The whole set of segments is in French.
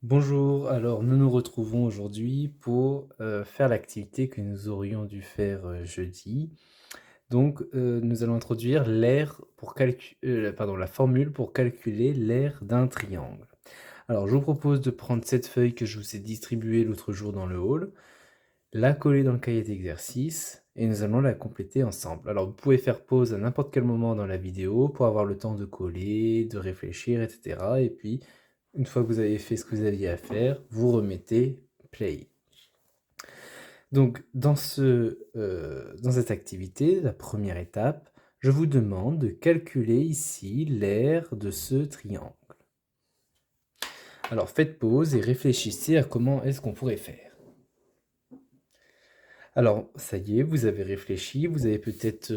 Bonjour, alors nous nous retrouvons aujourd'hui pour faire l'activité que nous aurions dû faire jeudi. Donc nous allons introduire la formule pour calculer l'aire d'un triangle. Alors je vous propose de prendre cette feuille que je vous ai distribuée l'autre jour dans le hall, la coller dans le cahier d'exercice et nous allons la compléter ensemble. Alors vous pouvez faire pause à n'importe quel moment dans la vidéo pour avoir le temps de coller, de réfléchir, etc. Et puis une fois que vous avez fait ce que vous aviez à faire, vous remettez play. Donc dans cette activité, la première étape, je vous demande de calculer ici l'aire de ce triangle. Alors faites pause et réfléchissez à comment est-ce qu'on pourrait faire. Alors ça y est, vous avez réfléchi, vous avez peut-être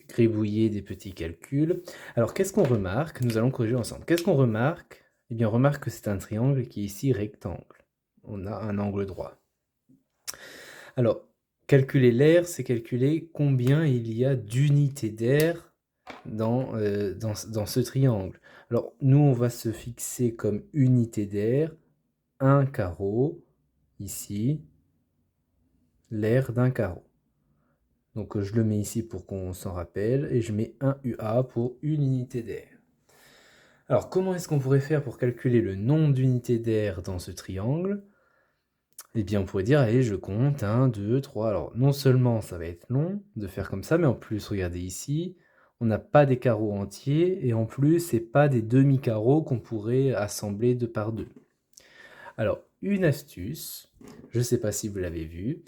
gribouillé des petits calculs. Alors qu'est-ce qu'on remarque? Nous allons corriger ensemble. Qu'est-ce qu'on remarque? Eh bien on remarque que c'est un triangle qui est ici rectangle. On a un angle droit. Alors, calculer l'aire, c'est calculer combien il y a d'unités d'air dans ce triangle. Alors, nous, on va se fixer comme unité d'air un carreau, ici, l'aire d'un carreau. Donc, je le mets ici pour qu'on s'en rappelle, et je mets un UA pour une unité d'air. Alors, comment est-ce qu'on pourrait faire pour calculer le nombre d'unités d'air dans ce triangle? Eh bien, on pourrait dire, allez, je compte, 1, 2, 3. Alors, non seulement ça va être long de faire comme ça, mais en plus, regardez ici, on n'a pas des carreaux entiers, et en plus, c'est pas des demi-carreaux qu'on pourrait assembler deux par deux. Alors, une astuce, je ne sais pas si vous l'avez vu,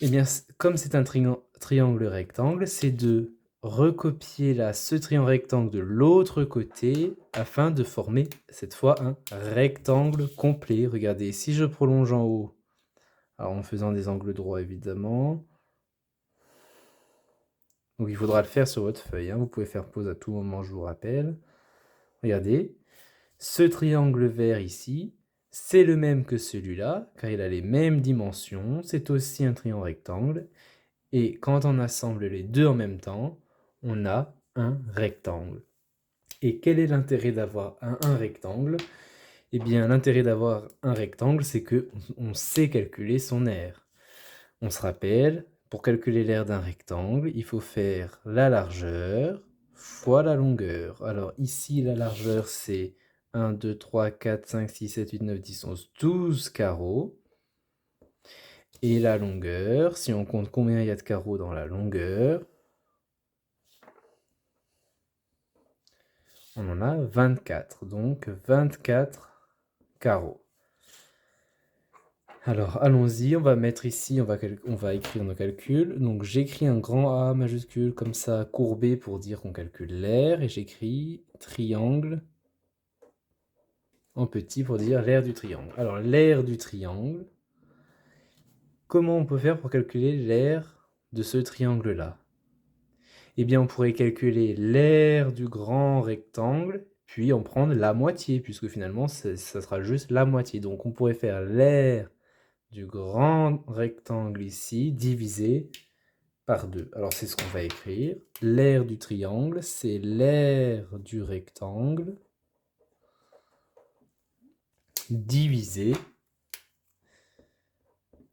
eh bien, comme c'est un triangle rectangle, c'est de recopier là ce triangle rectangle de l'autre côté afin de former cette fois un rectangle complet. Regardez, si je prolonge en haut, alors en faisant des angles droits évidemment. Donc il faudra le faire sur votre feuille, hein. Vous pouvez faire pause à tout moment, je vous rappelle. Regardez, ce triangle vert ici, c'est le même que celui-là, car il a les mêmes dimensions, c'est aussi un triangle rectangle. Et quand on assemble les deux en même temps, on a un rectangle. Et quel est l'intérêt d'avoir un rectangle? Eh bien, l'intérêt d'avoir un rectangle, c'est que on sait calculer son aire. On se rappelle, pour calculer l'aire d'un rectangle, il faut faire la largeur fois la longueur. Alors ici, la largeur, c'est 1, 2, 3, 4, 5, 6, 7, 8, 9, 10, 11, 12 carreaux. Et la longueur, si on compte combien il y a de carreaux dans la longueur, on en a 24. Donc 24 carreaux. Alors, allons-y, on va mettre ici, on va écrire nos calculs. Donc, j'écris un grand A majuscule comme ça, courbé pour dire qu'on calcule l'aire, et j'écris triangle en petit pour dire l'aire du triangle. Alors, l'aire du triangle, comment on peut faire pour calculer l'aire de ce triangle-là? Eh bien, on pourrait calculer l'aire du grand rectangle, puis en prendre la moitié, puisque finalement, ça sera juste la moitié. Donc, on pourrait faire l'aire du grand rectangle ici, divisé par 2. Alors c'est ce qu'on va écrire. L'aire du triangle, c'est l'aire du rectangle divisé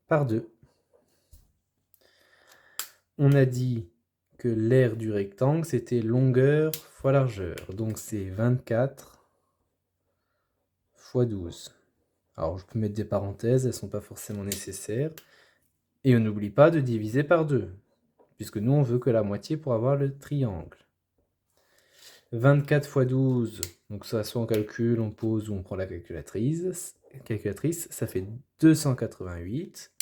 par 2. On a dit que l'aire du rectangle, c'était longueur fois largeur. Donc c'est 24 fois 12. Alors je peux mettre des parenthèses, elles ne sont pas forcément nécessaires. Et on n'oublie pas de diviser par 2, puisque nous on veut que la moitié pour avoir le triangle. 24 fois 12, donc ça soit on calcule, on pose ou on prend la calculatrice, ça fait 288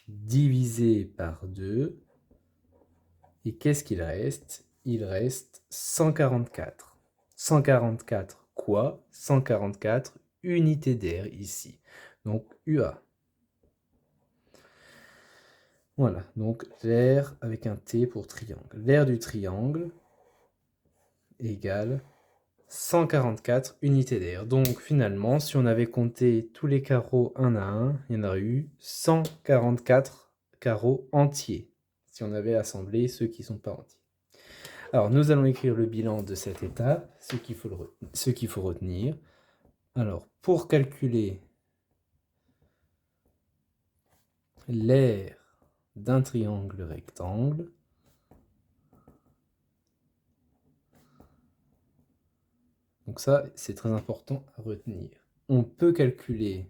divisé par 2. Et qu'est-ce qu'il reste? Il reste 144. 144 quoi? 144 unités d'air ici. Donc UA. Voilà, donc l'air avec un T pour triangle. L'air du triangle égale 144 unités d'air. Donc finalement, si on avait compté tous les carreaux un à un, il y en aurait eu 144 carreaux entiers, si on avait assemblé ceux qui ne sont pas entiers. Alors nous allons écrire le bilan de cette étape, ce qu'il faut retenir. Alors, pour calculer l'aire d'un triangle rectangle, donc ça, c'est très important à retenir. On peut calculer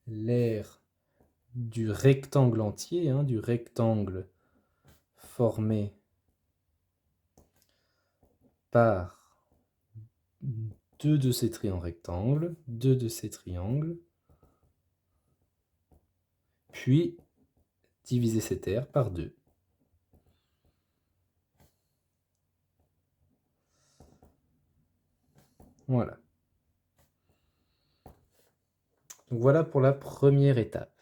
l'aire du rectangle entier, du rectangle formé par deux de ces triangles rectangles, deux de ces triangles, puis diviser cette aire par 2. Voilà. Donc voilà pour la première étape.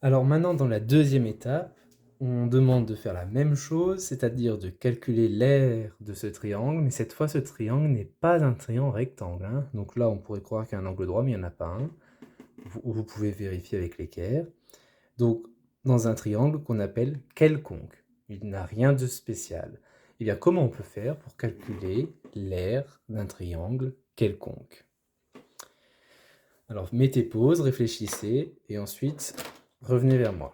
Alors maintenant, dans la deuxième étape, on demande de faire la même chose, c'est-à-dire de calculer l'aire de ce triangle, mais cette fois, ce triangle n'est pas un triangle rectangle. Donc là, on pourrait croire qu'il y a un angle droit, mais il n'y en a pas un. Vous pouvez vérifier avec l'équerre. Donc, dans un triangle qu'on appelle quelconque, il n'a rien de spécial. Eh bien, comment on peut faire pour calculer l'aire d'un triangle quelconque? Alors, mettez pause, réfléchissez, et ensuite, revenez vers moi.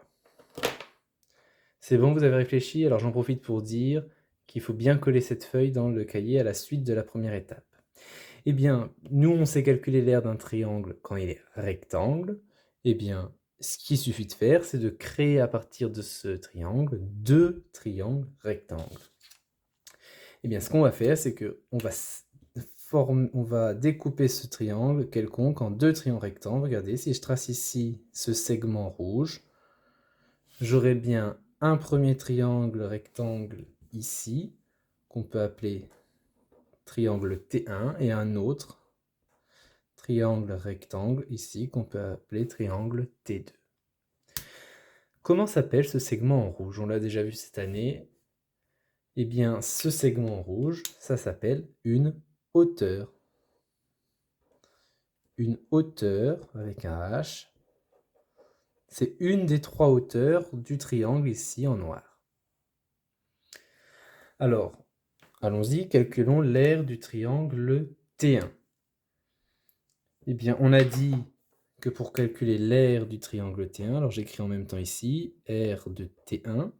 C'est bon, vous avez réfléchi? Alors, j'en profite pour dire qu'il faut bien coller cette feuille dans le cahier à la suite de la première étape. Eh bien, nous, on sait calculer l'aire d'un triangle quand il est rectangle. Eh bien, ce qu'il suffit de faire, c'est de créer à partir de ce triangle deux triangles rectangles. Eh bien, ce qu'on va faire, c'est qu'on va découper ce triangle quelconque en deux triangles rectangles. Regardez, si je trace ici ce segment rouge, j'aurai bien un premier triangle rectangle ici, qu'on peut appeler triangle T1, et un autre triangle rectangle ici, qu'on peut appeler triangle T2. Comment s'appelle ce segment en rouge? On l'a déjà vu cette année. Eh bien, ce segment en rouge, ça s'appelle une hauteur. Une hauteur avec un H. C'est une des trois hauteurs du triangle ici en noir. Alors, allons-y, calculons l'aire du triangle T1. Eh bien, on a dit que pour calculer l'aire du triangle T1, alors j'écris en même temps ici, R de T1,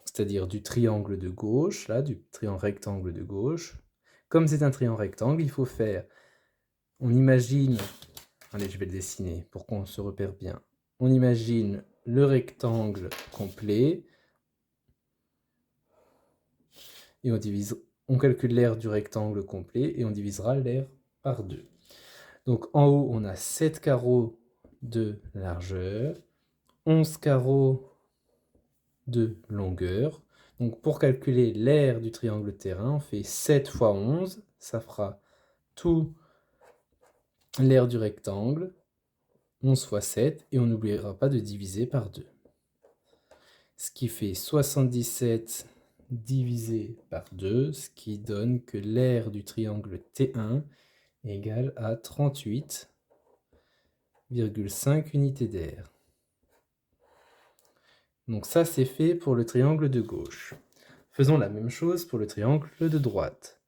c'est-à-dire du triangle de gauche, là, du triangle rectangle de gauche. Comme c'est un triangle rectangle, il faut faire, on imagine, allez, je vais le dessiner pour qu'on se repère bien. On imagine le rectangle complet, et on calcule l'aire du rectangle complet, et on divisera l'aire par 2. Donc en haut, on a 7 carreaux de largeur, 11 carreaux de longueur. Donc pour calculer l'aire du triangle terrain, on fait 7 fois 11, ça fera tout l'aire du rectangle, 11 fois 7, et on n'oubliera pas de diviser par 2. Ce qui fait 77 divisé par 2, ce qui donne que l'aire du triangle T1 est égale à 38,5 unités d'aire. Donc ça, c'est fait pour le triangle de gauche. Faisons la même chose pour le triangle de droite.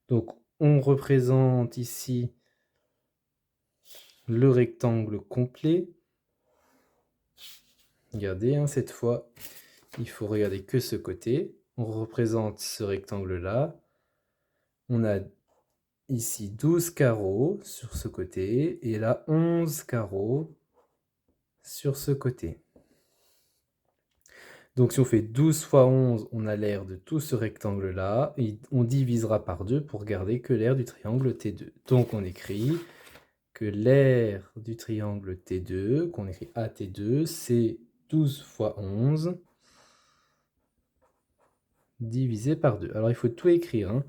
Donc on représente ici le rectangle complet. Regardez, cette fois, il faut regarder que ce côté. On représente ce rectangle-là. On a ici 12 carreaux sur ce côté, et là 11 carreaux sur ce côté. Donc si on fait 12 fois 11, on a l'aire de tout ce rectangle-là, et on divisera par 2 pour garder que l'aire du triangle T2. Donc on écrit que l'aire du triangle T2, qu'on écrit AT2, c'est 12 fois 11 divisé par 2. Alors il faut tout écrire.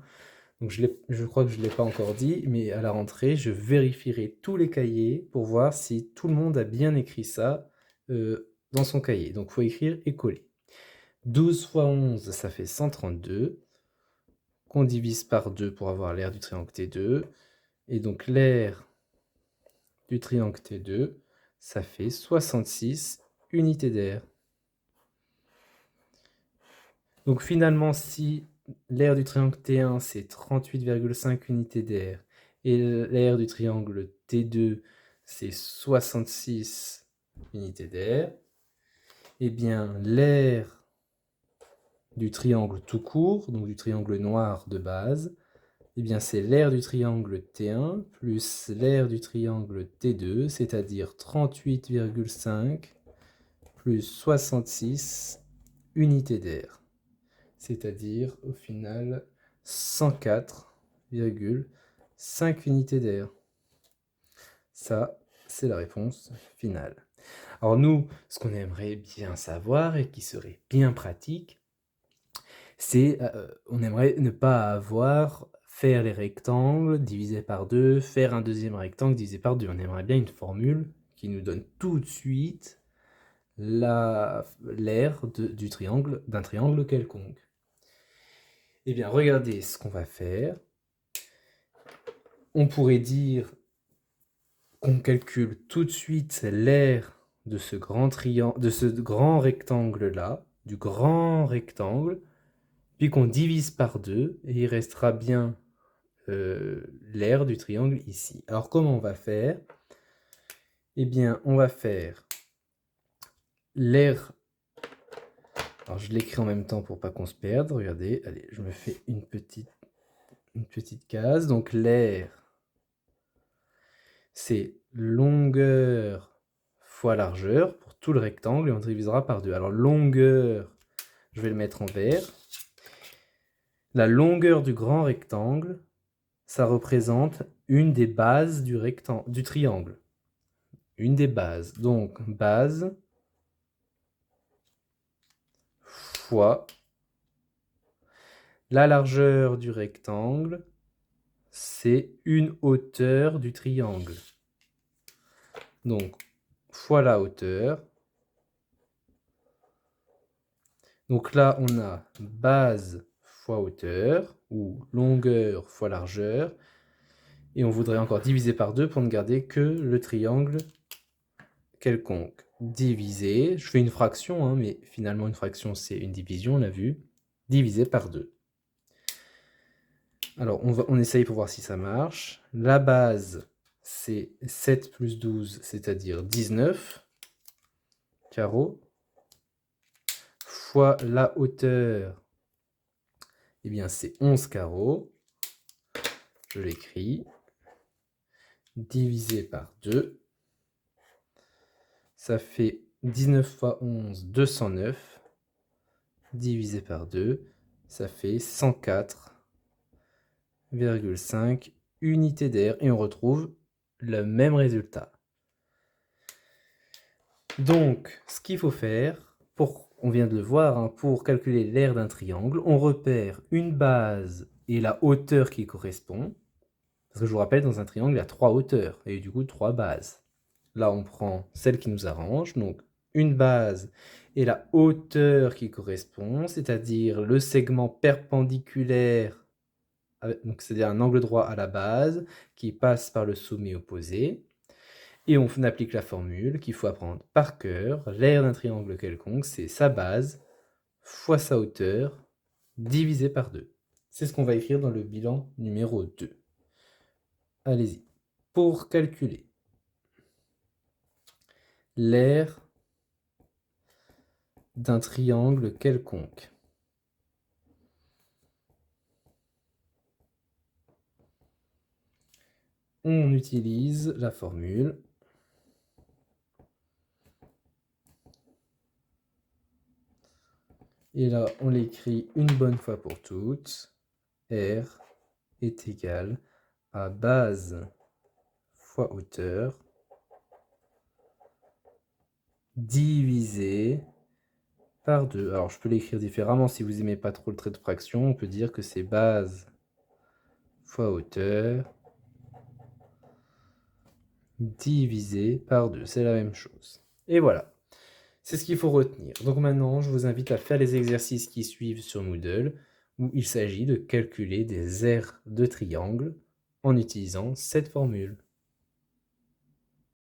Donc je crois que je ne l'ai pas encore dit, mais à la rentrée, je vérifierai tous les cahiers pour voir si tout le monde a bien écrit ça dans son cahier. Donc il faut écrire et coller. 12 fois 11, ça fait 132, qu'on divise par 2 pour avoir l'aire du triangle T2. Et donc l'aire du triangle T2, ça fait 66 unités d'aire. Donc finalement, si l'aire du triangle T1, c'est 38,5 unités d'air, et l'aire du triangle T2, c'est 66 unités d'air, eh bien l'aire du triangle tout court, donc du triangle noir de base, eh bien c'est l'aire du triangle T1 plus l'aire du triangle T2, c'est-à-dire 38,5 plus 66 unités d'air. C'est-à-dire au final 104,5 unités d'air. Ça, c'est la réponse finale. Alors nous, ce qu'on aimerait bien savoir et qui serait bien pratique, c'est on aimerait ne pas avoir faire les rectangles divisés par 2, faire un deuxième rectangle divisé par 2. On aimerait bien une formule qui nous donne tout de suite l'aire d'un triangle quelconque. Eh bien, regardez ce qu'on va faire. On pourrait dire qu'on calcule tout de suite l'aire de ce grand rectangle-là, du grand rectangle, puis qu'on divise par 2, et il restera bien l'aire du triangle ici. Alors, comment on va faire? Eh bien, on va faire l'aire... Alors, je l'écris en même temps pour pas qu'on se perde. Regardez, allez, je me fais une petite case. Donc, l'aire, c'est longueur fois largeur pour tout le rectangle, et on divisera par 2. Alors, longueur, je vais le mettre en vert. La longueur du grand rectangle, ça représente une des bases du triangle. Une des bases. Donc, base fois la largeur du rectangle, c'est une hauteur du triangle. Donc, fois la hauteur. Donc là, on a base fois hauteur, ou longueur fois largeur. Et on voudrait encore diviser par 2 pour ne garder que le triangle quelconque. Divisé, je fais une fraction, hein, mais finalement une fraction c'est une division, on l'a vu. Divisé par 2. Alors on essaye pour voir si ça marche. La base c'est 7 plus 12, c'est-à-dire 19 carreaux, fois la hauteur, eh bien c'est 11 carreaux. Je l'écris. Divisé par 2. Ça fait 19 fois 11, 209. Divisé par 2, ça fait 104,5 unités d'air. Et on retrouve le même résultat. Donc, ce qu'il faut faire, on vient de le voir, hein, pour calculer l'aire d'un triangle, on repère une base et la hauteur qui correspond. Parce que je vous rappelle, dans un triangle, il y a 3 hauteurs, et du coup 3 bases. Là, on prend celle qui nous arrange, donc une base et la hauteur qui correspond, c'est-à-dire le segment perpendiculaire, donc c'est-à-dire un angle droit à la base, qui passe par le sommet opposé. Et on applique la formule qu'il faut apprendre par cœur. L'aire d'un triangle quelconque, c'est sa base fois sa hauteur divisé par 2. C'est ce qu'on va écrire dans le bilan numéro 2. Allez-y. Pour calculer l'aire d'un triangle quelconque, on utilise la formule et là on l'écrit une bonne fois pour toutes. R est égal à base fois hauteur divisé par 2. Alors je peux l'écrire différemment, si vous n'aimez pas trop le trait de fraction, on peut dire que c'est base fois hauteur divisé par 2. C'est la même chose. Et voilà, c'est ce qu'il faut retenir. Donc maintenant, je vous invite à faire les exercices qui suivent sur Moodle, où il s'agit de calculer des aires de triangle en utilisant cette formule.